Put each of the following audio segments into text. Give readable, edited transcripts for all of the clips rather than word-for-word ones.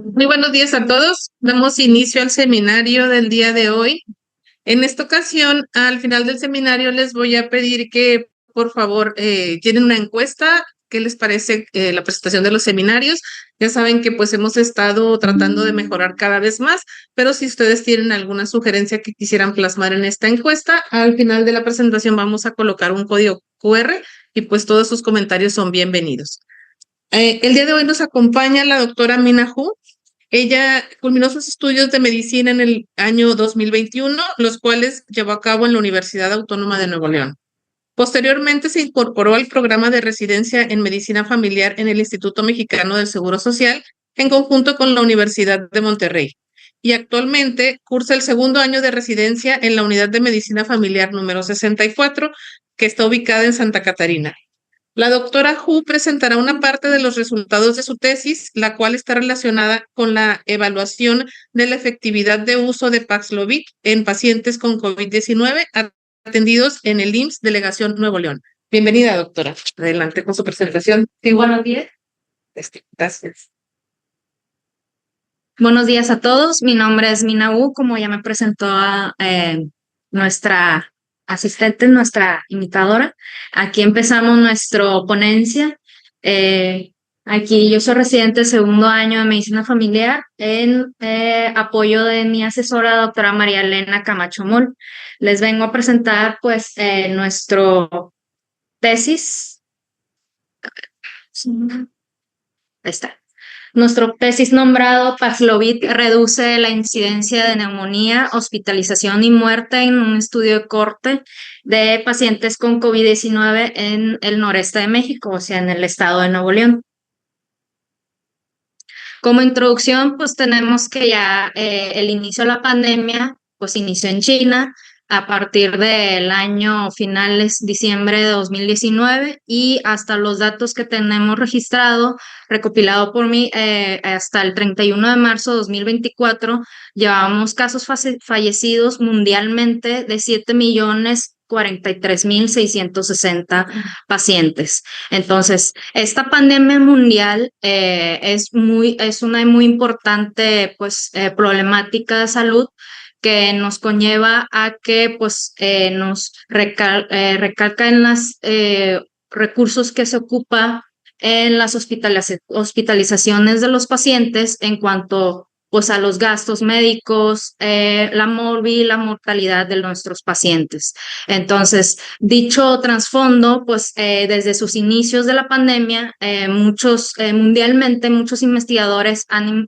Muy buenos días a todos. Damos inicio al seminario del día de hoy. En esta ocasión, al final del seminario, les voy a pedir que, por favor, llenen una encuesta. ¿Qué les parece la presentación de los seminarios? Ya saben que pues hemos estado tratando de mejorar cada vez más, pero si ustedes tienen alguna sugerencia que quisieran plasmar en esta encuesta, al final de la presentación vamos a colocar un código QR y pues todos sus comentarios son bienvenidos. El día de hoy nos acompaña la doctora Mina Hu. Ella culminó sus estudios de medicina en el año 2021, los cuales llevó a cabo en la Universidad Autónoma de Nuevo León. Posteriormente se incorporó al programa de residencia en medicina familiar en el Instituto Mexicano del Seguro Social, en conjunto con la Universidad de Monterrey. Y actualmente cursa el segundo año de residencia en la Unidad de Medicina Familiar número 64, que está ubicada en Santa Catarina. La doctora Hu presentará una parte de los resultados de su tesis, la cual está relacionada con la evaluación de la efectividad de uso de Paxlovid en pacientes con COVID-19 atendidos en el IMSS Delegación Nuevo León. Bienvenida, doctora. Adelante con su presentación. Sí, buenos días. Gracias. Buenos días a todos. Mi nombre es Mina Wu, como ya me presentó nuestra asistente, nuestra imitadora. Aquí empezamos nuestra ponencia. Aquí yo soy residente del segundo año de medicina familiar en apoyo de mi asesora, doctora María Elena Camacho Mol. Les vengo a presentar pues nuestro tesis. Ahí está. Nuestro tesis nombrado Paxlovid reduce la incidencia de neumonía, hospitalización y muerte en un estudio de corte de pacientes con COVID-19 en el noreste de México, o sea, en el estado de Nuevo León. Como introducción, pues tenemos que ya el inicio de la pandemia, pues inició en China a partir del año finales diciembre de 2019 y hasta los datos que tenemos registrado, recopilado por mí, hasta el 31 de marzo de 2024, llevábamos casos fallecidos mundialmente de 7.043.660 pacientes. Entonces, esta pandemia mundial es una muy importante pues, problemática de salud que nos conlleva a que pues, nos recalca en los recursos que se ocupa en las hospitalizaciones de los pacientes en cuanto pues, a los gastos médicos, la mortalidad de nuestros pacientes. Entonces, dicho trasfondo, pues desde sus inicios de la pandemia, mundialmente muchos investigadores han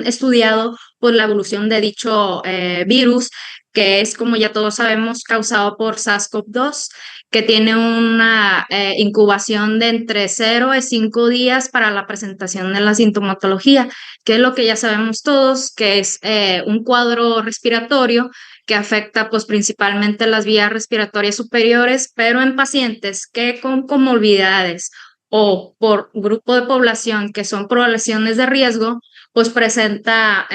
estudiado pues, la evolución de dicho virus, que es, como ya todos sabemos, causado por SARS-CoV-2, que tiene una incubación de entre 0 y 5 días para la presentación de la sintomatología, que es lo que ya sabemos todos, que es un cuadro respiratorio que afecta pues principalmente las vías respiratorias superiores, pero en pacientes que con comorbilidades o por grupo de población que son poblaciones de riesgo, pues presenta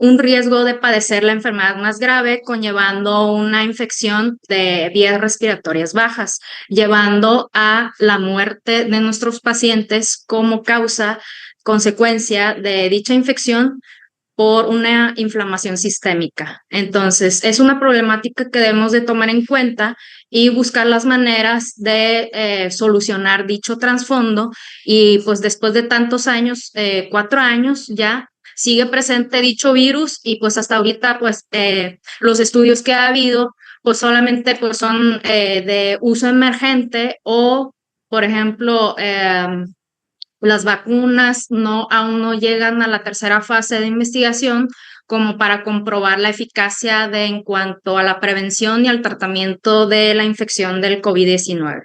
un riesgo de padecer la enfermedad más grave, conllevando una infección de vías respiratorias bajas, llevando a la muerte de nuestros pacientes como consecuencia de dicha infección por una inflamación sistémica. Entonces, es una problemática que debemos de tomar en cuenta y buscar las maneras de solucionar dicho trasfondo. Y pues después de tantos años, 4 años ya, sigue presente dicho virus y pues hasta ahorita pues los estudios que ha habido pues solamente pues son de uso emergente o, por ejemplo, las vacunas aún no llegan a la tercera fase de investigación como para comprobar la eficacia en cuanto a la prevención y al tratamiento de la infección del COVID-19.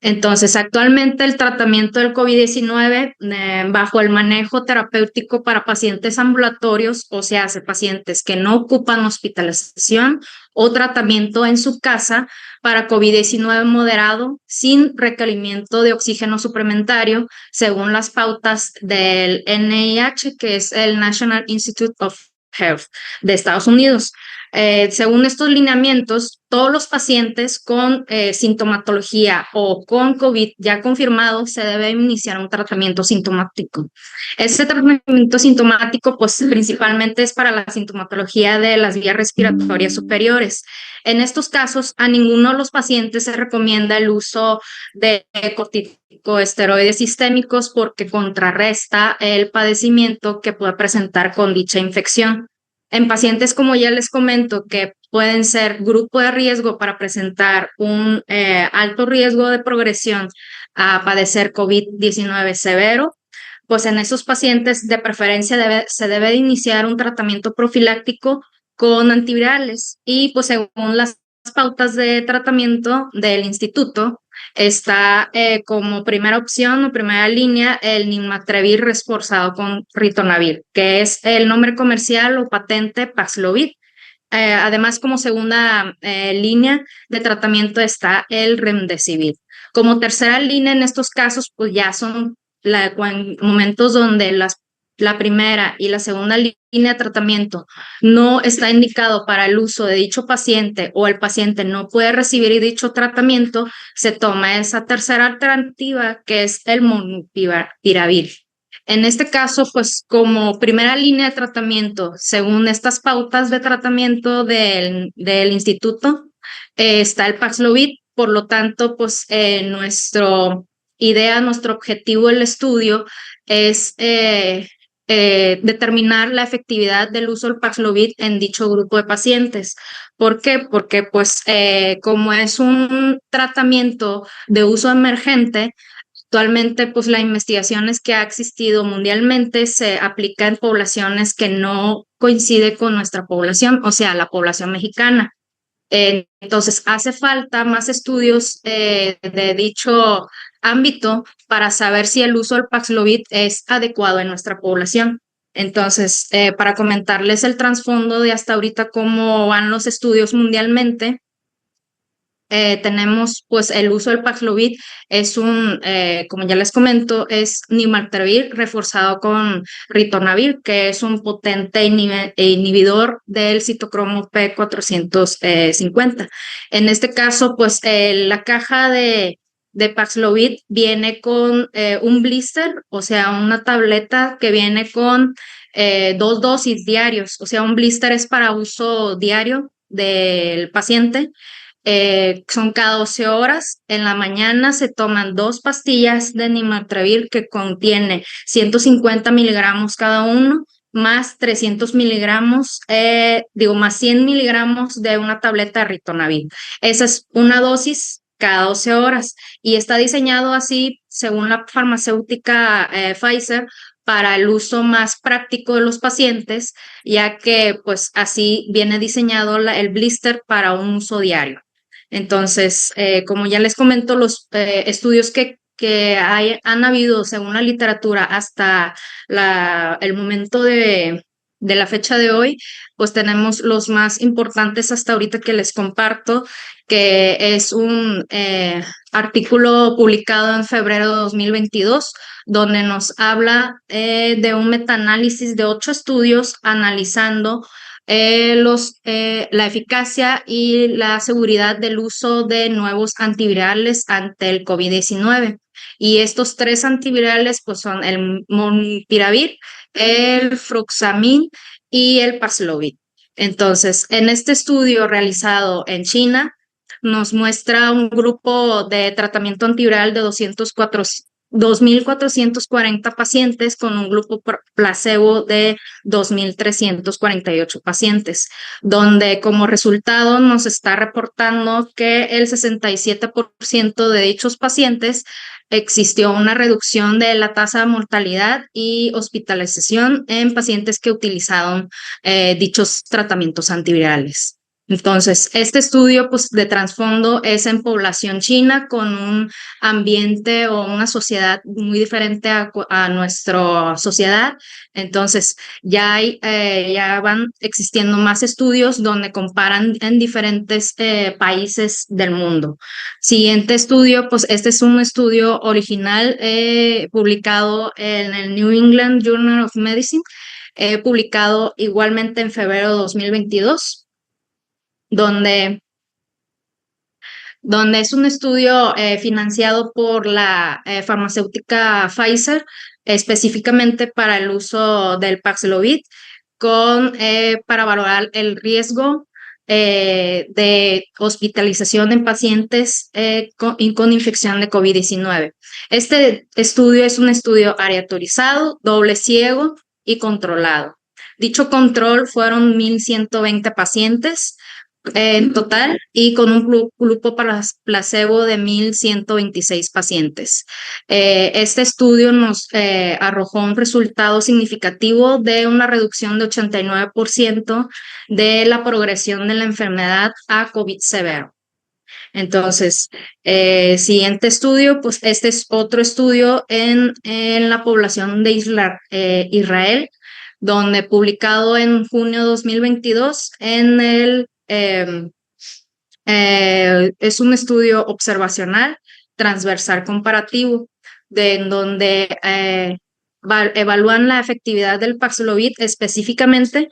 Entonces, actualmente el tratamiento del COVID-19 bajo el manejo terapéutico para pacientes ambulatorios, o sea, pacientes que no ocupan hospitalización o tratamiento en su casa para COVID-19 moderado sin requerimiento de oxígeno suplementario, según las pautas del NIH, que es el National Institute of Health de Estados Unidos. Según estos lineamientos, todos los pacientes con sintomatología o con COVID ya confirmado se debe iniciar un tratamiento sintomático. Este tratamiento sintomático, pues principalmente es para la sintomatología de las vías respiratorias superiores. En estos casos, a ninguno de los pacientes se recomienda el uso de corticosteroides sistémicos porque contrarresta el padecimiento que puede presentar con dicha infección. En pacientes, como ya les comento, que pueden ser grupo de riesgo para presentar un alto riesgo de progresión a padecer COVID-19 severo, pues en esos pacientes de preferencia se debe de iniciar un tratamiento profiláctico con antivirales y pues según las pautas de tratamiento del instituto está como primera opción o primera línea el nirmatrelvir reforzado con ritonavir, que es el nombre comercial o patente Paxlovid. Además, como segunda línea de tratamiento está el remdesivir. Como tercera línea en estos casos, pues ya son momentos donde la primera y la segunda línea de tratamiento no está indicado para el uso de dicho paciente o el paciente no puede recibir dicho tratamiento, se toma esa tercera alternativa que es el molnupiravir. En este caso, pues como primera línea de tratamiento, según estas pautas de tratamiento del instituto, está el Paxlovid. Por lo tanto, pues nuestro objetivo del estudio es determinar la efectividad del uso del Paxlovid en dicho grupo de pacientes. ¿Por qué? Porque pues como es un tratamiento de uso emergente, actualmente, pues las investigaciones que ha existido mundialmente se aplica en poblaciones que no coincide con nuestra población, o sea, la población mexicana. Entonces, hace falta más estudios de dicho ámbito para saber si el uso del Paxlovid es adecuado en nuestra población. Entonces, para comentarles el trasfondo de hasta ahorita cómo van los estudios mundialmente, tenemos pues el uso del Paxlovid es como ya les comento, es nirmatrelvir reforzado con ritonavir, que es un potente inhibidor del citocromo P450. En este caso, pues la caja de Paxlovid viene con un blister, o sea, una tableta que viene con 2 dosis diarios, o sea, un blister es para uso diario del paciente. Son cada 12 horas. En la mañana se toman 2 pastillas de nirmatrelvir que contiene 150 miligramos cada uno, más 300 miligramos, más 100 miligramos de una tableta de ritonavir. Esa es una dosis cada 12 horas y está diseñado así, según la farmacéutica Pfizer, para el uso más práctico de los pacientes, ya que pues así viene diseñado el blister para un uso diario. Entonces, como ya les comento, los estudios que han habido según la literatura hasta el momento de la fecha de hoy, pues tenemos los más importantes hasta ahorita que les comparto, que es un artículo publicado en febrero de 2022, donde nos habla de un metaanálisis de 8 estudios analizando la eficacia y la seguridad del uso de nuevos antivirales ante el COVID-19. Y estos 3 antivirales pues son el molnupiravir, el fluoxamine y el Paxlovid. Entonces, en este estudio realizado en China, nos muestra un grupo de tratamiento antiviral de 2.440 pacientes con un grupo placebo de 2.348 pacientes, donde como resultado nos está reportando que el 67% de dichos pacientes existió una reducción de la tasa de mortalidad y hospitalización en pacientes que utilizaron dichos tratamientos antivirales. Entonces, este estudio pues, de trasfondo es en población china con un ambiente o una sociedad muy diferente a nuestra sociedad. Entonces, ya van existiendo más estudios donde comparan en diferentes países del mundo. Siguiente estudio, pues este es un estudio original publicado en el New England Journal of Medicine, publicado igualmente en febrero de 2022. donde es un estudio financiado por la farmacéutica Pfizer, específicamente para el uso del Paxlovid, para valorar el riesgo de hospitalización en pacientes con infección de COVID-19. Este estudio es un estudio aleatorizado, doble ciego y controlado. Dicho control fueron 1,120 pacientes en total y con un grupo para placebo de 1,126 pacientes. Este estudio nos arrojó un resultado significativo de una reducción de 89% de la progresión de la enfermedad a COVID severo. Entonces, siguiente estudio, pues este es otro estudio en la población de Israel, donde publicado en junio de 2022 es un estudio observacional transversal comparativo, en donde evalúan la efectividad del Paxlovid específicamente,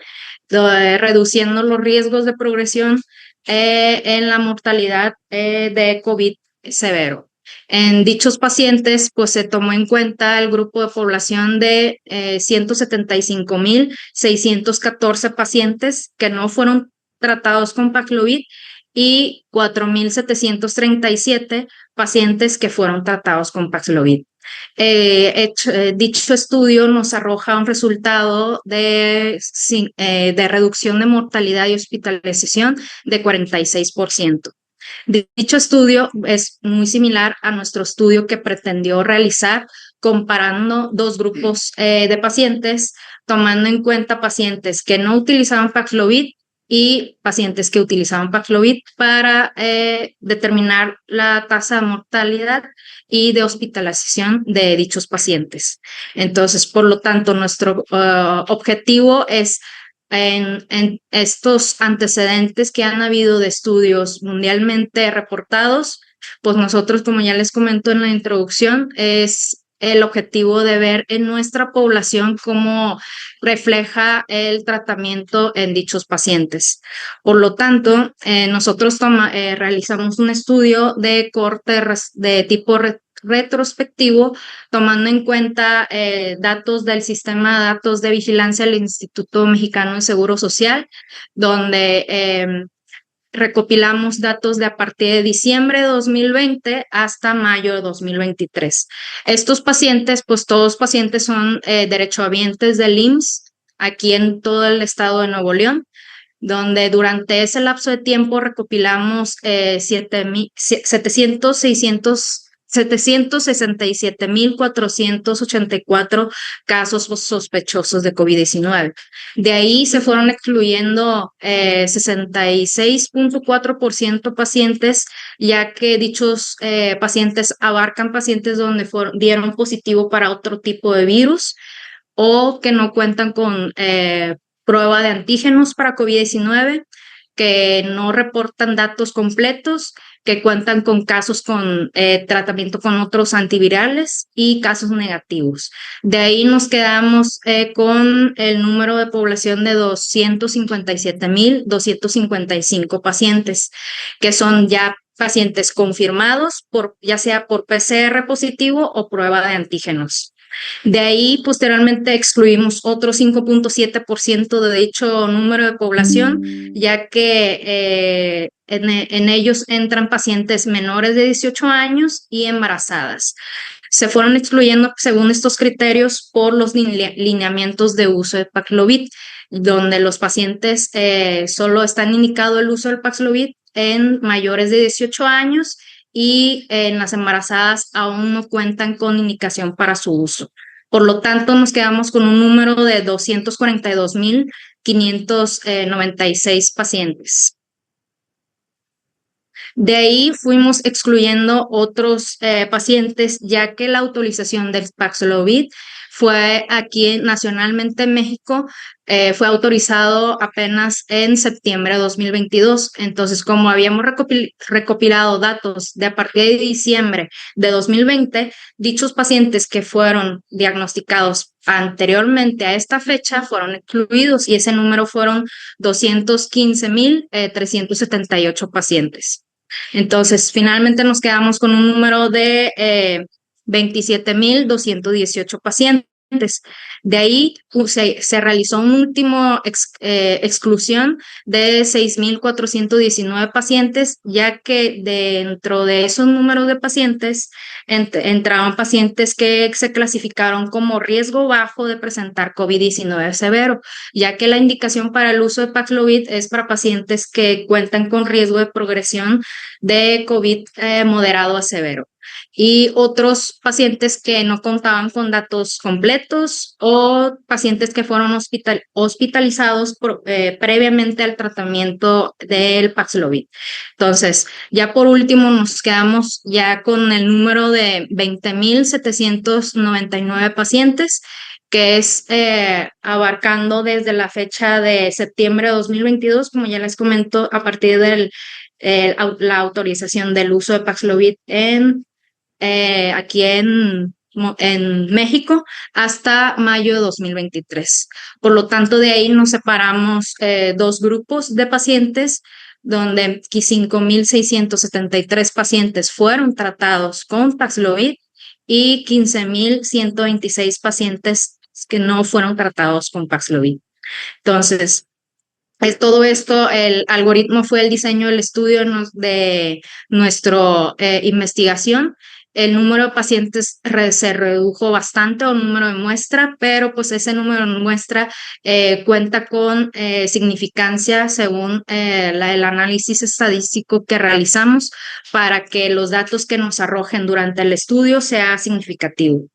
reduciendo los riesgos de progresión en la mortalidad de COVID severo. En dichos pacientes, pues se tomó en cuenta el grupo de población de 175,614 pacientes que no fueron tratados con Paxlovid y 4,737 pacientes que fueron tratados con Paxlovid. Dicho estudio nos arroja un resultado de reducción de mortalidad y hospitalización de 46%. Dicho estudio es muy similar a nuestro estudio que pretendió realizar comparando dos grupos de pacientes, tomando en cuenta pacientes que no utilizaban Paxlovid y pacientes que utilizaban Paxlovid para determinar la tasa de mortalidad y de hospitalización de dichos pacientes. Entonces, por lo tanto, nuestro objetivo es en estos antecedentes que han habido de estudios mundialmente reportados, pues nosotros, como ya les comento en la introducción, es el objetivo de ver en nuestra población cómo refleja el tratamiento en dichos pacientes. Por lo tanto, nosotros realizamos un estudio de corte de tipo retrospectivo, tomando en cuenta datos del Sistema de Datos de Vigilancia del Instituto Mexicano de Seguro Social, donde recopilamos datos de a partir de diciembre de 2020 hasta mayo de 2023. Estos pacientes, pues todos pacientes son derechohabientes del IMSS aquí en todo el estado de Nuevo León, donde durante ese lapso de tiempo recopilamos 767,484 casos sospechosos de COVID-19. De ahí se fueron excluyendo 66,4% pacientes, ya que dichos pacientes abarcan pacientes donde dieron positivo para otro tipo de virus o que no cuentan con prueba de antígenos para COVID-19, que no reportan datos completos, que cuentan con casos con tratamiento con otros antivirales y casos negativos. De ahí nos quedamos con el número de población de 257,255 pacientes, que son ya pacientes confirmados, ya sea por PCR positivo o prueba de antígenos. De ahí, posteriormente, excluimos otro 5,7% de dicho número de población, ya que en ellos entran pacientes menores de 18 años y embarazadas. Se fueron excluyendo según estos criterios por los lineamientos de uso de Paxlovid, donde los pacientes solo están indicado el uso del Paxlovid en mayores de 18 años y en las embarazadas aún no cuentan con indicación para su uso. Por lo tanto, nos quedamos con un número de 242,596 pacientes. De ahí fuimos excluyendo otros pacientes, ya que la autorización del Paxlovid fue aquí nacionalmente en México, fue autorizado apenas en septiembre de 2022. Entonces, como habíamos recopilado datos de a partir de diciembre de 2020, dichos pacientes que fueron diagnosticados anteriormente a esta fecha fueron excluidos y ese número fueron 215,378 pacientes. Entonces, finalmente nos quedamos con un número de 27,218 pacientes. De ahí se realizó un último exclusión de 6,419 pacientes, ya que dentro de esos números de pacientes entraban pacientes que se clasificaron como riesgo bajo de presentar COVID-19 severo, ya que la indicación para el uso de Paxlovid es para pacientes que cuentan con riesgo de progresión de COVID moderado a severo, y otros pacientes que no contaban con datos completos o pacientes que fueron hospitalizados previamente al tratamiento del Paxlovid. Entonces, ya por último nos quedamos ya con el número de 20,799 pacientes, que es abarcando desde la fecha de septiembre de 2022, como ya les comento, a partir de la autorización del uso de Paxlovid aquí en México hasta mayo de 2023. Por lo tanto, de ahí nos separamos dos grupos de pacientes, donde 5,673 pacientes fueron tratados con Paxlovid y 15,126 pacientes que no fueron tratados con Paxlovid. Entonces, todo esto, el algoritmo fue el diseño del estudio de nuestra investigación. El número de pacientes se redujo bastante, o número de muestra, pero pues ese número de muestra cuenta con significancia según el análisis estadístico que realizamos para que los datos que nos arrojen durante el estudio sea significativo.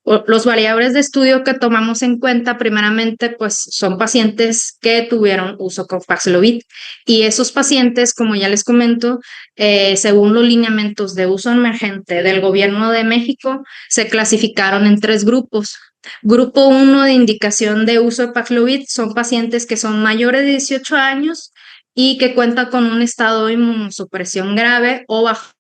Los variables de estudio que tomamos en cuenta primeramente pues son pacientes que tuvieron uso con Paxlovid, y esos pacientes, como ya les comento, según los lineamientos de uso emergente del Gobierno de México, se clasificaron en 3 grupos. Grupo 1 de indicación de uso de Paxlovid son pacientes que son mayores de 18 años y que cuentan con un estado de inmunosupresión grave o bajo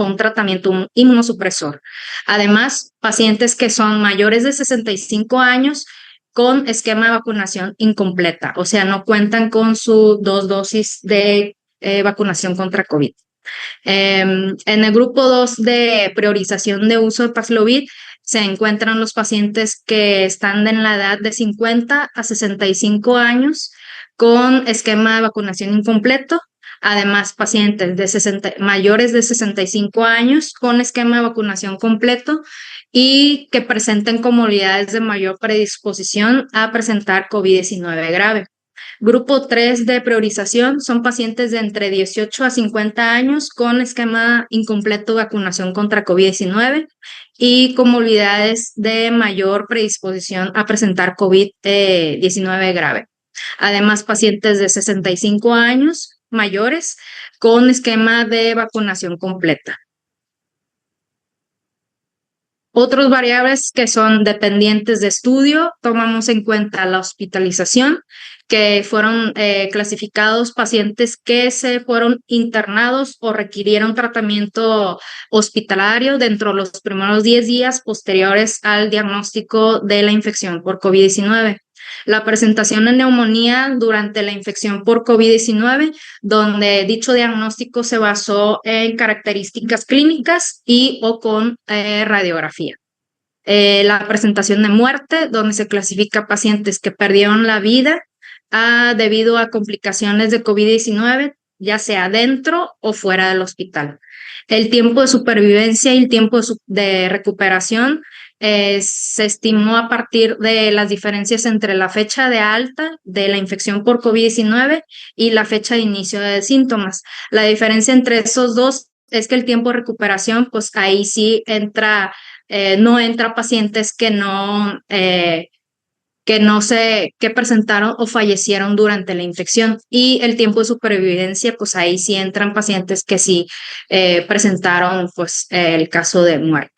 un tratamiento inmunosupresor. Además, pacientes que son mayores de 65 años con esquema de vacunación incompleta, o sea, no cuentan con sus 2 dosis de vacunación contra COVID. En el grupo 2 de priorización de uso de Paxlovid se encuentran los pacientes que están en la edad de 50 a 65 años con esquema de vacunación incompleto. Además, pacientes mayores de 65 años con esquema de vacunación completo y que presenten comorbilidades de mayor predisposición a presentar COVID-19 grave. Grupo 3 de priorización son pacientes de entre 18 a 50 años con esquema incompleto de vacunación contra COVID-19 y comorbilidades de mayor predisposición a presentar COVID-19 grave. Además, pacientes de 65 años mayores con esquema de vacunación completa. Otras variables que son dependientes de estudio, tomamos en cuenta la hospitalización, que fueron clasificados pacientes que se fueron internados o requirieron tratamiento hospitalario dentro de los primeros 10 días posteriores al diagnóstico de la infección por COVID-19. La presentación de neumonía durante la infección por COVID-19, donde dicho diagnóstico se basó en características clínicas y o con radiografía. La presentación de muerte, donde se clasifica pacientes que perdieron la vida debido a complicaciones de COVID-19, ya sea dentro o fuera del hospital. El tiempo de supervivencia y el tiempo de recuperación se estimó a partir de las diferencias entre la fecha de alta de la infección por COVID-19 y la fecha de inicio de síntomas. La diferencia entre esos dos es que el tiempo de recuperación, pues ahí sí entra, no entra pacientes que presentaron o fallecieron durante la infección, y el tiempo de supervivencia, pues ahí sí entran pacientes que sí presentaron pues el caso de muerte.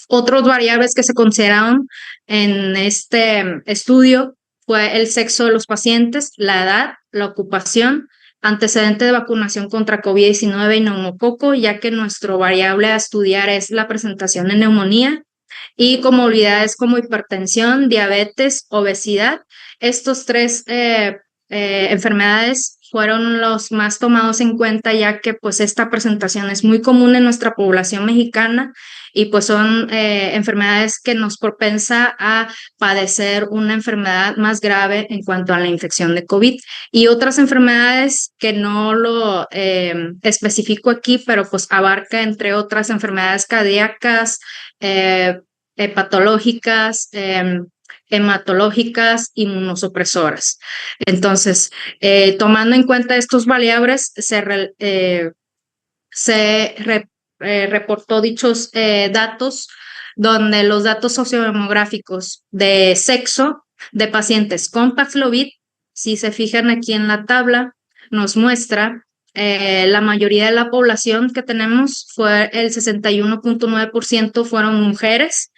Otras variables que se consideraron en este estudio fue el sexo de los pacientes, la edad, la ocupación, antecedente de vacunación contra COVID-19 y neumococo, ya que nuestra variable a estudiar es la presentación de neumonía, y comorbilidades como hipertensión, diabetes, obesidad. Estos tres enfermedades fueron los más tomados en cuenta, ya que pues esta presentación es muy común en nuestra población mexicana y pues son enfermedades que nos propensa a padecer una enfermedad más grave en cuanto a la infección de COVID, y otras enfermedades que no lo especifico aquí, pero pues abarca entre otras enfermedades cardíacas, hepatológicas, hematológicas, inmunosupresoras. Entonces, tomando en cuenta estos variables, reportó dichos datos, donde los datos sociodemográficos de sexo de pacientes con Paxlovid, si se fijan aquí en la tabla, nos muestra la mayoría de la población que tenemos fue el 61.9% fueron mujeres,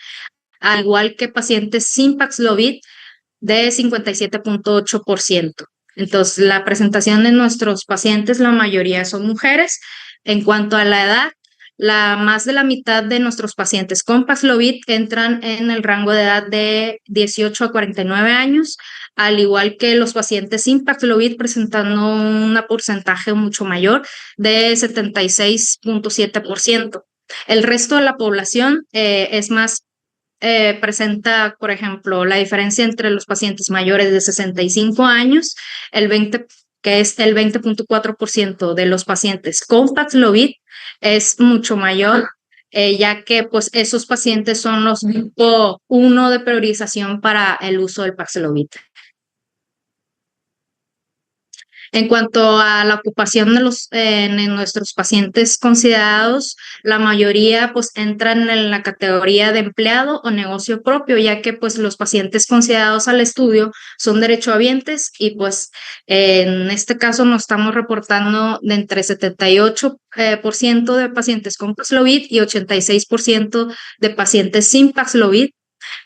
al igual que pacientes sin Paxlovid de 57.8%. Entonces, la presentación de nuestros pacientes, la mayoría son mujeres. En cuanto a la edad, más de la mitad de nuestros pacientes con Paxlovid entran en el rango de edad de 18 a 49 años, al igual que los pacientes sin Paxlovid, presentando un porcentaje mucho mayor de 76.7%. El resto de la población es más presenta, por ejemplo, la diferencia entre los pacientes mayores de 65 años, que es el 20.4% de los pacientes con Paxlovid, es mucho mayor, ya que pues esos pacientes son los grupo 1 de priorización para el uso del Paxlovid. En cuanto a la ocupación de nuestros pacientes considerados, la mayoría pues entran en la categoría de empleado o negocio propio, ya que pues los pacientes considerados al estudio son derechohabientes, y pues en este caso nos estamos reportando de entre 78% de pacientes con Paxlovid y 86% de pacientes sin Paxlovid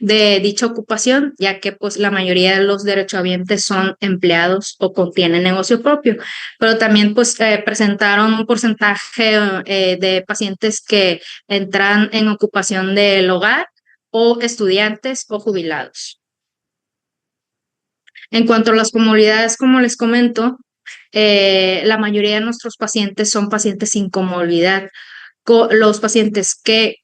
de dicha ocupación, ya que pues la mayoría de los derechohabientes son empleados o contienen negocio propio, pero también pues presentaron un porcentaje de pacientes que entran en ocupación del hogar o estudiantes o jubilados. En cuanto a las comorbilidades, como les comento, la mayoría de nuestros pacientes son pacientes sin comorbilidad. Los pacientes que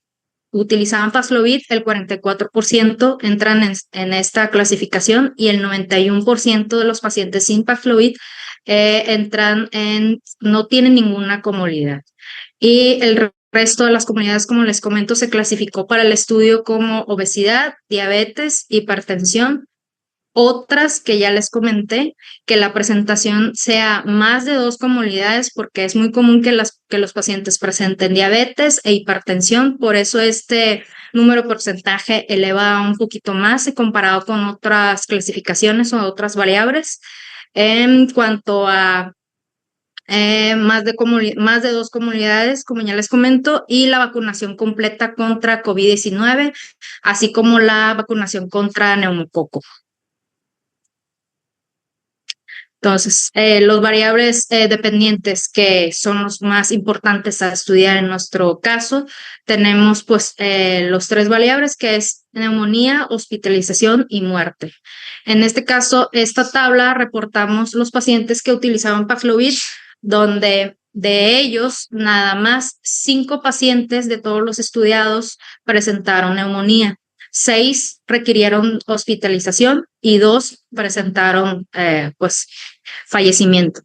utilizaban Paxlovid, el 44% entran en esta clasificación, y el 91% de los pacientes sin Paxlovid no tienen ninguna comorbilidad. Y el resto de las comunidades, como les comento, se clasificó para el estudio como obesidad, diabetes, hipertensión. Otras que ya les comenté, que la presentación sea más de 2 comorbilidades, porque es muy común que los pacientes presenten diabetes e hipertensión, por eso este número porcentaje eleva un poquito más comparado con otras clasificaciones o otras variables. En cuanto a más de 2 comunidades, como ya les comento, y la vacunación completa contra COVID-19, así como la vacunación contra neumococo. Entonces, los variables dependientes que son los más importantes a estudiar en nuestro caso, tenemos pues los 3 variables, que es neumonía, hospitalización y muerte. En este caso, esta tabla reportamos los pacientes que utilizaban Paxlovid, donde de ellos nada más 5 pacientes de todos los estudiados presentaron neumonía. 6 requirieron hospitalización y 2 presentaron pues fallecimiento.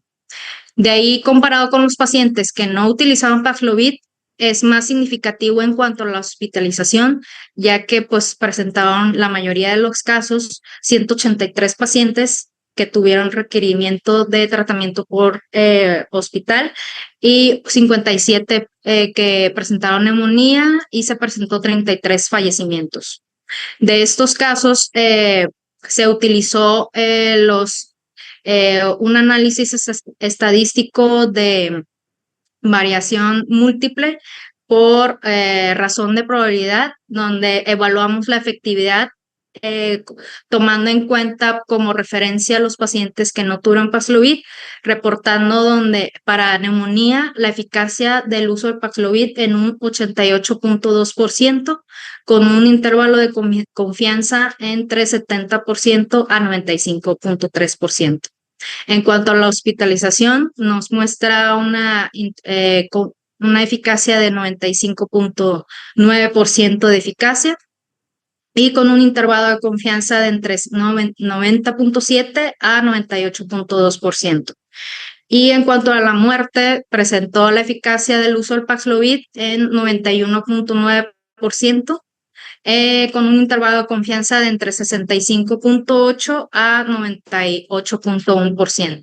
De ahí, comparado con los pacientes que no utilizaban Paxlovid, es más significativo en cuanto a la hospitalización, ya que pues presentaron la mayoría de los casos 183 pacientes que tuvieron requerimiento de tratamiento por hospital, y 57 que presentaron neumonía, y se presentó 33 fallecimientos. De estos casos, se utilizó un análisis estadístico de variación múltiple por razón de probabilidad, donde evaluamos la efectividad tomando en cuenta como referencia a los pacientes que no tuvieron Paxlovid, reportando donde para neumonía la eficacia del uso de Paxlovid en un 88.2%, con un intervalo de confianza entre 70% a 95.3%. En cuanto a la hospitalización, nos muestra una eficacia de 95.9% de eficacia y con un intervalo de confianza de entre 90.7 a 98.2%. Y en cuanto a la muerte, presentó la eficacia del uso del Paxlovid en 91.9%, con un intervalo de confianza de entre 65.8 a 98.1%.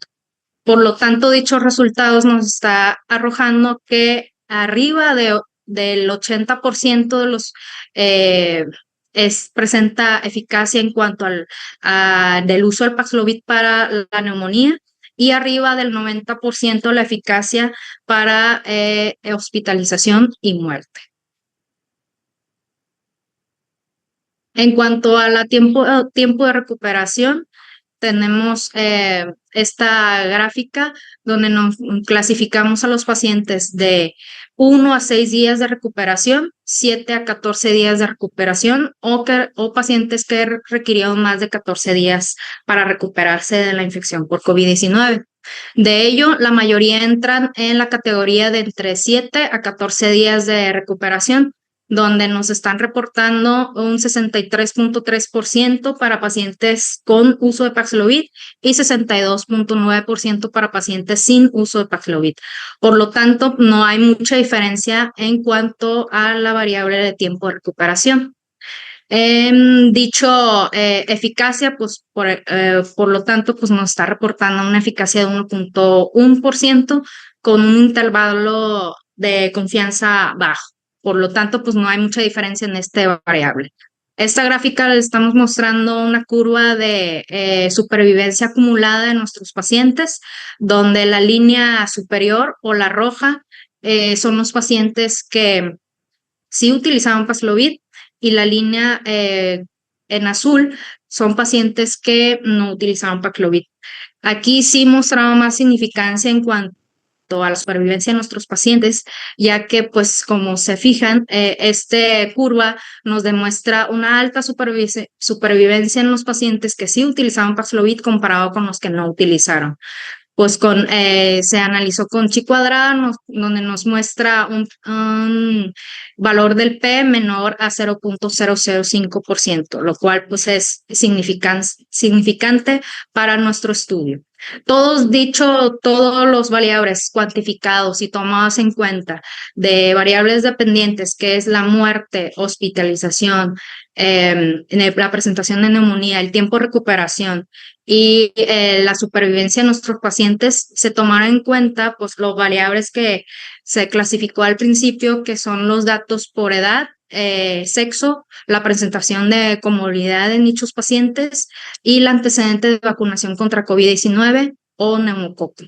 Por lo tanto, dichos resultados nos está arrojando que arriba del 80% de los presenta eficacia en cuanto del uso del Paxlovid para la neumonía, y arriba del 90% la eficacia para hospitalización y muerte. En cuanto a tiempo de recuperación, tenemos esta gráfica donde nos clasificamos a los pacientes de 1 a 6 días de recuperación, 7 a 14 días de recuperación o pacientes que requirieron más de 14 días para recuperarse de la infección por COVID-19. De ello, la mayoría entran en la categoría de entre 7 a 14 días de recuperación, donde nos están reportando un 63.3% para pacientes con uso de Paxlovid y 62.9% para pacientes sin uso de Paxlovid. Por lo tanto, no hay mucha diferencia en cuanto a la variable de tiempo de recuperación. Dicho eficacia, pues por lo tanto, pues nos está reportando una eficacia de 1.1% con un intervalo de confianza bajo. Por lo tanto, pues no hay mucha diferencia en esta variable. Esta gráfica le estamos mostrando una curva de supervivencia acumulada de nuestros pacientes, donde la línea superior o la roja son los pacientes que sí utilizaban Paxlovid, y la línea en azul son pacientes que no utilizaban Paxlovid. Aquí sí mostraba más significancia en cuanto a la supervivencia de nuestros pacientes, ya que, pues, como se fijan, esta curva nos demuestra una alta supervivencia en los pacientes que sí utilizaban Paxlovid comparado con los que no utilizaron. Pues se analizó con chi cuadrada, donde nos muestra un valor del P menor a 0.005%, lo cual pues es significante para nuestro estudio. Todos los variables cuantificados y tomados en cuenta de variables dependientes, que es la muerte, hospitalización, la presentación de neumonía, el tiempo de recuperación y la supervivencia de nuestros pacientes, se tomaron en cuenta pues los variables que se clasificó al principio, que son los datos por edad, sexo, la presentación de comorbilidad en dichos pacientes y el antecedente de vacunación contra COVID-19 o neumococo.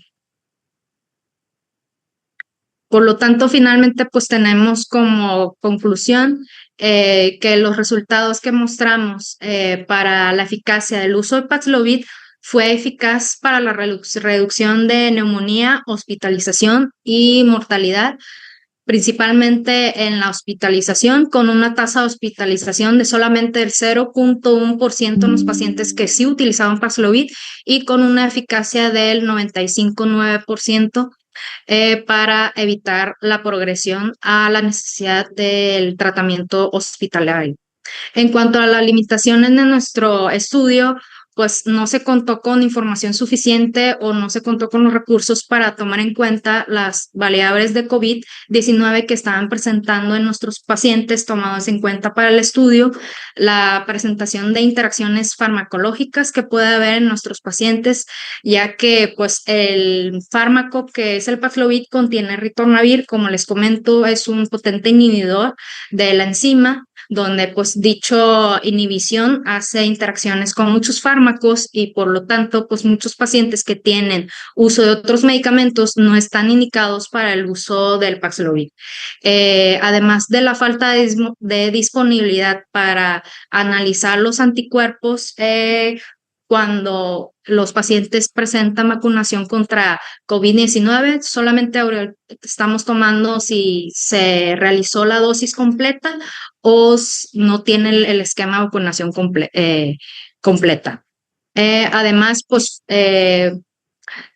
Por lo tanto, finalmente, pues tenemos como conclusión que los resultados que mostramos para la eficacia del uso de Paxlovid fue eficaz para la reducción de neumonía, hospitalización y mortalidad, principalmente en la hospitalización, con una tasa de hospitalización de solamente el 0.1% en los pacientes que sí utilizaban Paxlovid y con una eficacia del 95.9%. Para evitar la progresión a la necesidad del tratamiento hospitalario. En cuanto a las limitaciones de nuestro estudio, pues no se contó con información suficiente o no se contó con los recursos para tomar en cuenta las variables de COVID-19 que estaban presentando en nuestros pacientes tomados en cuenta para el estudio, la presentación de interacciones farmacológicas que puede haber en nuestros pacientes, ya que pues el fármaco que es el Paxlovid contiene ritonavir, como les comento, es un potente inhibidor de la enzima, donde pues dicho inhibición hace interacciones con muchos fármacos fármacos y por lo tanto, pues muchos pacientes que tienen uso de otros medicamentos no están indicados para el uso del Paxlovid. Además de la falta de disponibilidad para analizar los anticuerpos, cuando los pacientes presentan vacunación contra COVID-19, solamente ahora estamos tomando si se realizó la dosis completa o no tiene el esquema de vacunación completa. Además, pues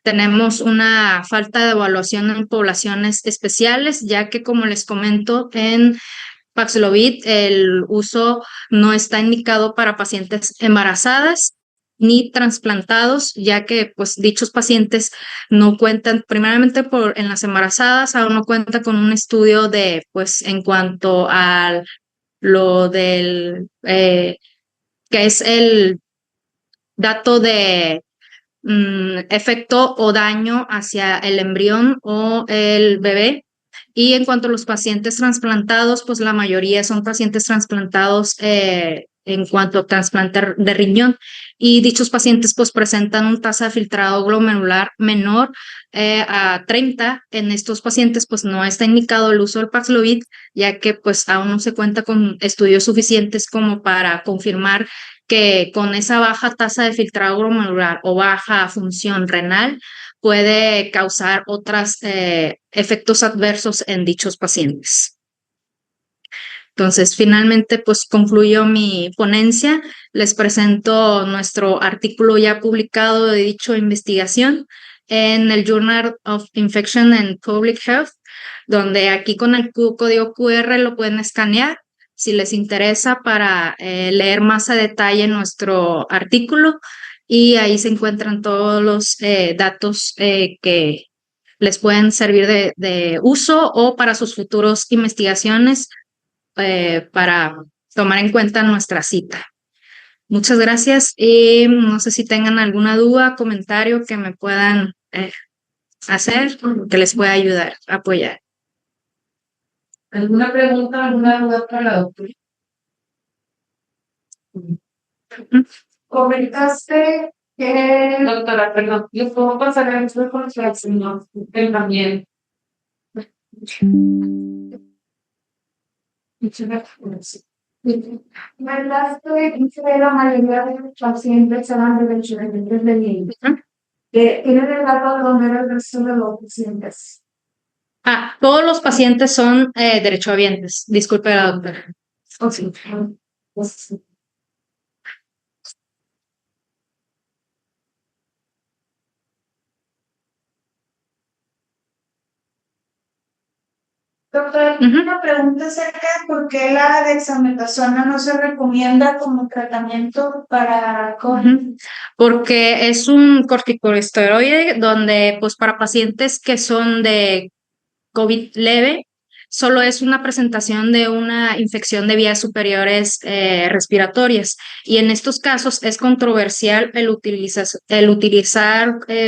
tenemos una falta de evaluación en poblaciones especiales, ya que como les comento, en Paxlovid el uso no está indicado para pacientes embarazadas ni trasplantados, ya que pues dichos pacientes no cuentan, primeramente en las embarazadas, aún no cuenta con un estudio de pues en cuanto a lo del que es el dato de efecto o daño hacia el embrión o el bebé. Y en cuanto a los pacientes trasplantados, pues la mayoría son pacientes trasplantados en cuanto a trasplante de riñón, y dichos pacientes pues presentan un tasa de filtrado glomerular menor a 30. En estos pacientes pues no está indicado el uso del Paxlovid, ya que pues aún no se cuenta con estudios suficientes como para confirmar que con esa baja tasa de filtrado glomerular o baja función renal puede causar otros efectos adversos en dichos pacientes. Entonces, finalmente, pues concluyo mi ponencia. Les presento nuestro artículo ya publicado de dicha investigación en el Journal of Infection and Public Health, donde aquí con el código QR lo pueden escanear si les interesa para leer más a detalle nuestro artículo, y ahí se encuentran todos los datos que les pueden servir de uso o para sus futuras investigaciones para tomar en cuenta nuestra cita. Muchas gracias y no sé si tengan alguna duda, comentario que me puedan hacer, que les pueda ayudar, apoyar. ¿Alguna pregunta, alguna duda para la doctora? Comentaste que... Doctora, perdón, ¿le puedo pasar a nuestro consejo, señor? Él también. Comentaste que la mayoría de los pacientes eran derechohabientes de ley. ¿Tienen el dato de dónde era el resto de los pacientes? Todos los pacientes son derechohabientes. Disculpe la doctora. Okay. Doctora, una pregunta acerca de por qué la dexametasona no se recomienda como tratamiento para COVID. Porque es un corticosteroide donde, pues, para pacientes que son de COVID leve, solo es una presentación de una infección de vías superiores respiratorias. Y en estos casos es controversial el utilizar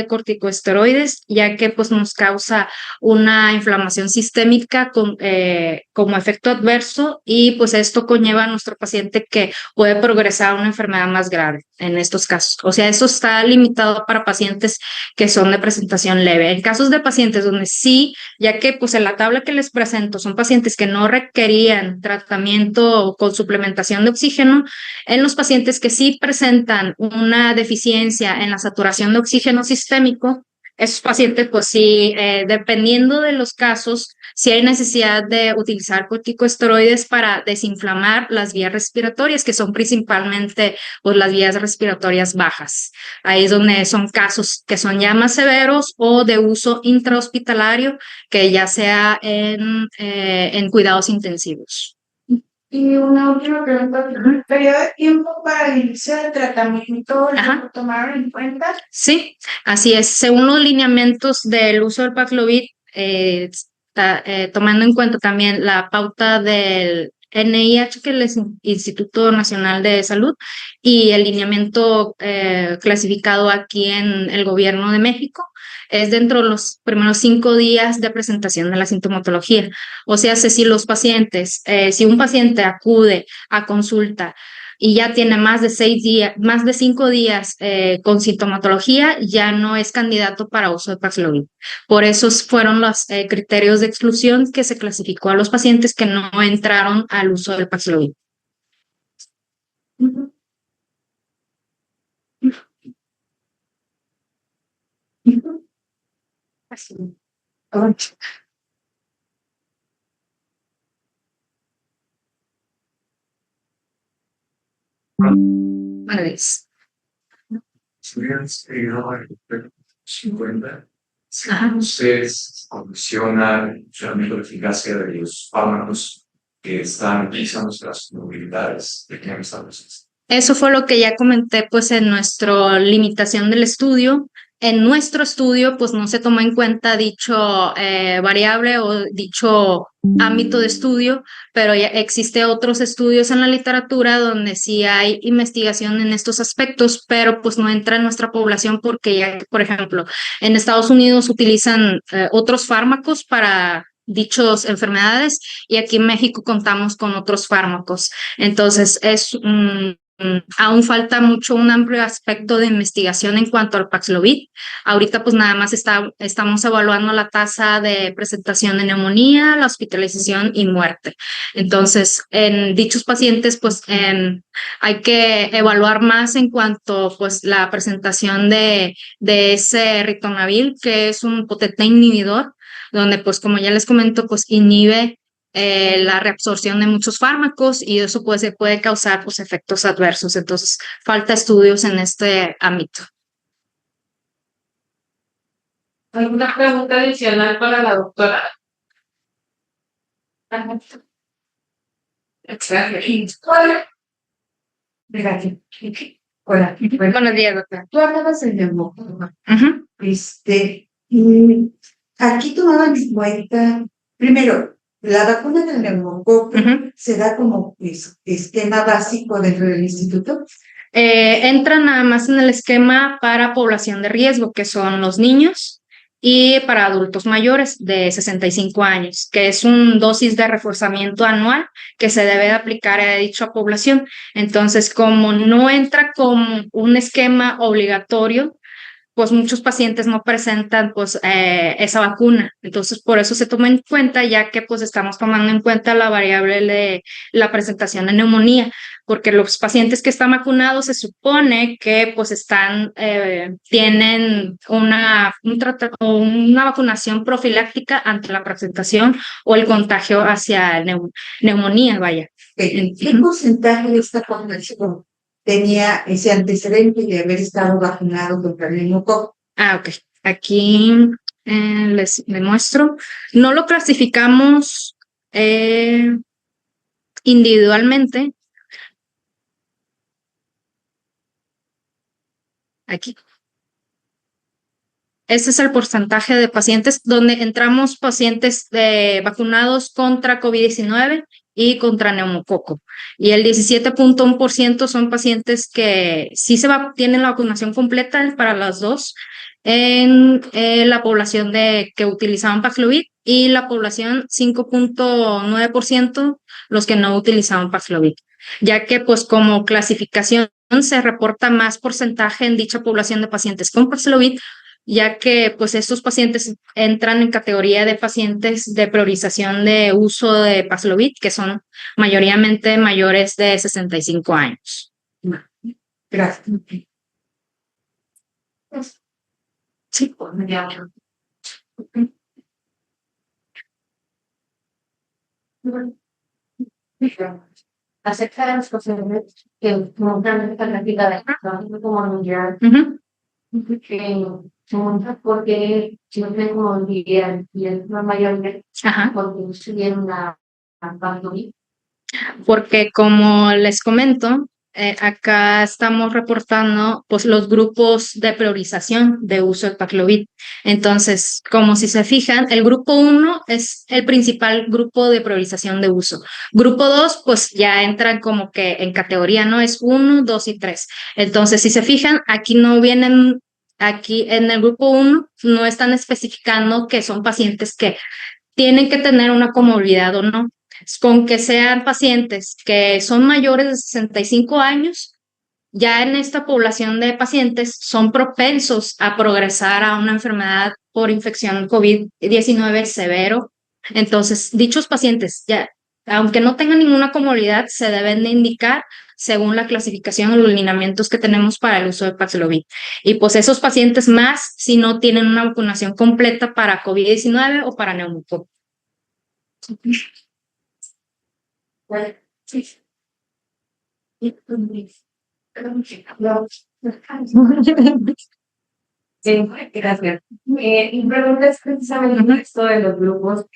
corticosteroides, ya que pues, nos causa una inflamación sistémica como efecto adverso, y pues esto conlleva a nuestro paciente que puede progresar a una enfermedad más grave en estos casos. O sea, eso está limitado para pacientes que son de presentación leve. En casos de pacientes donde sí, ya que pues en la tabla que les presento son pacientes que no requerían tratamiento con suplementación de oxígeno, en los pacientes que sí presentan una deficiencia en la saturación de oxígeno sistémico, esos pacientes, pues sí, dependiendo de los casos, sí hay necesidad de utilizar corticosteroides para desinflamar las vías respiratorias, que son principalmente pues, las vías respiratorias bajas. Ahí es donde son casos que son ya más severos o de uso intrahospitalario, que ya sea en cuidados intensivos. Y una última pregunta, ¿el periodo de tiempo para el inicio del tratamiento lo tomaron en cuenta? Sí, así es. Según los lineamientos del uso del Paxlovid, tomando en cuenta también la pauta del NIH, que es el Instituto Nacional de Salud, y el lineamiento clasificado aquí en el Gobierno de México, es dentro de los primeros 5 días de presentación de la sintomatología. O sea, si los pacientes, si un paciente acude a consulta y ya tiene más de 6 días, más de 5 días con sintomatología, ya no es candidato para uso de Paxlovid. Por eso fueron los criterios de exclusión que se clasificó a los pacientes que no entraron al uso del Paxlovid. Vales. Si hubieran seguido el 50, Ajá. ustedes condicionan el funcionamiento de eficacia de los fármacos que están utilizando las movilidades de quienes están presentes. Eso fue lo que ya comenté, pues, en nuestra limitación del estudio. En nuestro estudio, pues, no se tomó en cuenta dicho variable o dicho ámbito de estudio, pero ya existe otros estudios en la literatura donde sí hay investigación en estos aspectos, pero pues no entra en nuestra población porque ya, por ejemplo, en Estados Unidos utilizan otros fármacos para dichas enfermedades y aquí en México contamos con otros fármacos. Entonces, aún falta mucho un amplio aspecto de investigación en cuanto al Paxlovid. Ahorita pues nada más estamos evaluando la tasa de presentación de neumonía, la hospitalización y muerte. Entonces, en dichos pacientes pues hay que evaluar más en cuanto pues la presentación de ese ritonavir, que es un potente inhibidor, donde pues como ya les comento pues inhibe la reabsorción de muchos fármacos y eso puede causar pues, efectos adversos. Entonces, falta estudios en este ámbito. ¿Alguna pregunta adicional para la doctora? Hola. Hola. Buenos días, doctora. Tú hablabas del neumococo. Uh-huh. Aquí tomaban en cuenta, primero, la vacuna del neumococo se da como esquema básico dentro del instituto. Entra nada más en el esquema para población de riesgo, que son los niños, y para adultos mayores de 65 años, que es un dosis de reforzamiento anual que se debe de aplicar a dicha población. Entonces, como no entra como un esquema obligatorio, pues muchos pacientes no presentan pues esa vacuna. Entonces, por eso se toma en cuenta, ya que pues estamos tomando en cuenta la variable de la presentación de neumonía, porque los pacientes que están vacunados se supone que pues tienen una vacunación profiláctica ante la presentación o el contagio hacia neumonía, vaya. ¿Qué porcentaje de esta población tenía ese antecedente de haber estado vacunado contra el neumococo? Ok. Aquí les demuestro. No lo clasificamos individualmente. Aquí. Ese es el porcentaje de pacientes donde entramos pacientes vacunados contra COVID-19 y contra neumococo. Y el 17.1% son pacientes que sí tienen la vacunación completa para las dos en la población que utilizaban Paxlovid y la población 5.9% los que no utilizaban Paxlovid, ya que pues como clasificación se reporta más porcentaje en dicha población de pacientes con Paxlovid, ya que pues estos pacientes entran en categoría de pacientes de priorización de uso de Paxlovid, que son mayoritariamente mayores de 65 años. Gracias. Sí. Acerca de los pacientes que montan esta cantidad de como mundial, que se monta porque siempre como día y es la mayoría porque estudian una pandemia. Porque como les comento, acá estamos reportando pues los grupos de priorización de uso de Paxlovid. Entonces, como si se fijan, el grupo 1 es el principal grupo de priorización de uso. Grupo 2, pues ya entran como que en categoría, ¿no? Es 1, 2 y 3. Entonces, si se fijan, aquí en el grupo 1 no están especificando que son pacientes que tienen que tener una comorbilidad o no. con que sean pacientes que son mayores de 65 años, ya en esta población de pacientes son propensos a progresar a una enfermedad por infección COVID-19 severo. Entonces, dichos pacientes, ya, aunque no tengan ninguna comorbilidad, se deben de indicar según la clasificación y los lineamientos que tenemos para el uso de Paxlovid. Y pues esos pacientes más si no tienen una vacunación completa para COVID-19 o para neumococo. Sí, gracias. Mi pregunta es precisamente esto de los grupos.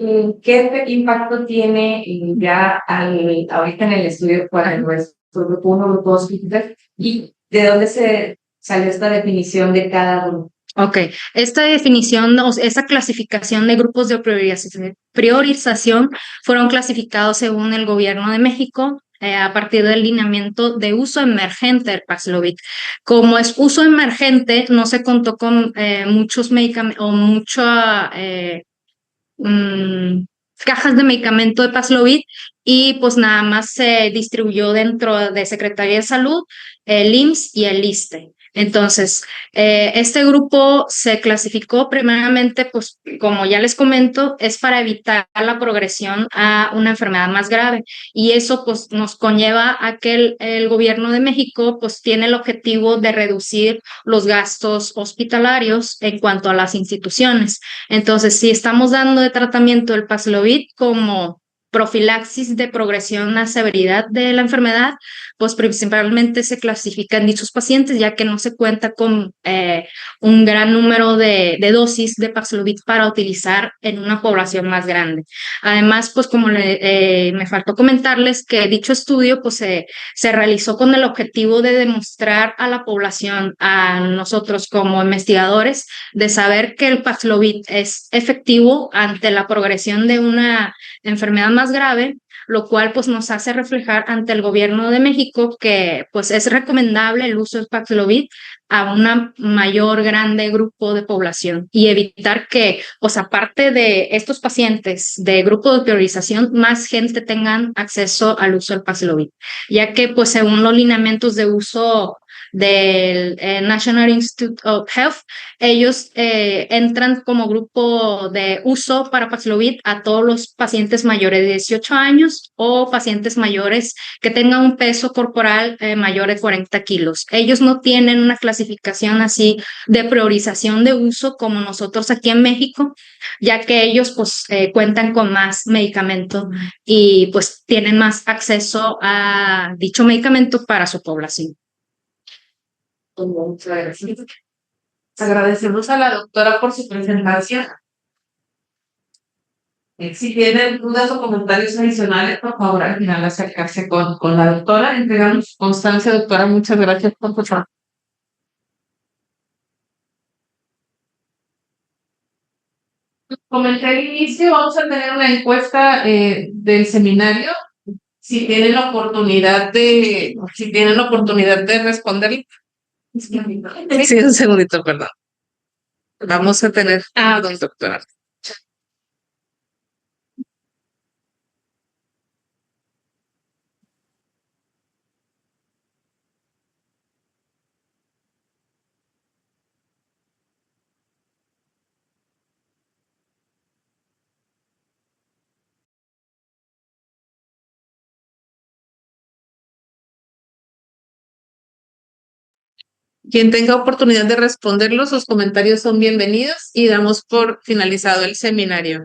¿Qué impacto tiene ya ahorita en el estudio para nuestro grupo 1, grupo 2 y 3? ¿Y de dónde se salió esta definición de cada grupo? Ok, esta definición, esa clasificación de grupos de priorización fueron clasificados según el gobierno de México a partir del lineamiento de uso emergente del Paxlovid. Como es uso emergente, no se contó con muchos medicamentos o muchas cajas de medicamento de Paxlovid y pues nada más se distribuyó dentro de Secretaría de Salud, el IMSS y el ISSSTE. Entonces, este grupo se clasificó primeramente, pues como ya les comento, es para evitar la progresión a una enfermedad más grave y eso pues nos conlleva a que el gobierno de México pues tiene el objetivo de reducir los gastos hospitalarios en cuanto a las instituciones. Entonces, si estamos dando de tratamiento el Paxlovid como profilaxis de progresión a severidad de la enfermedad, pues principalmente se clasifican dichos pacientes, ya que no se cuenta con un gran número de dosis de Paxlovid para utilizar en una población más grande. Además, pues como me faltó comentarles que dicho estudio pues se realizó con el objetivo de demostrar a la población, a nosotros como investigadores, de saber que el Paxlovid es efectivo ante la progresión de una enfermedad más grave, lo cual pues nos hace reflejar ante el gobierno de México que pues es recomendable el uso de Paxlovid a un mayor grande grupo de población y evitar que, pues aparte de estos pacientes de grupo de priorización, más gente tengan acceso al uso del Paxlovid, ya que pues según los lineamientos de uso del National Institute of Health, ellos entran como grupo de uso para Paxlovid a todos los pacientes mayores de 18 años o pacientes mayores que tengan un peso corporal mayor de 40 kilos. Ellos no tienen una clasificación así de priorización de uso como nosotros aquí en México, ya que ellos pues cuentan con más medicamento y pues tienen más acceso a dicho medicamento para su población. Muchas gracias. Agradecemos a la doctora por su presentación. Si tienen dudas o comentarios adicionales, por favor, al final acercarse con la doctora. Entregamos constancia, doctora. Muchas gracias por su trabajo. Comenté al inicio, vamos a tener una encuesta del seminario. Si tienen la oportunidad de responder. Sí, un segundito, perdón. Vamos a tener don doctora. Quien tenga oportunidad de responderlos, sus comentarios son bienvenidos y damos por finalizado el seminario.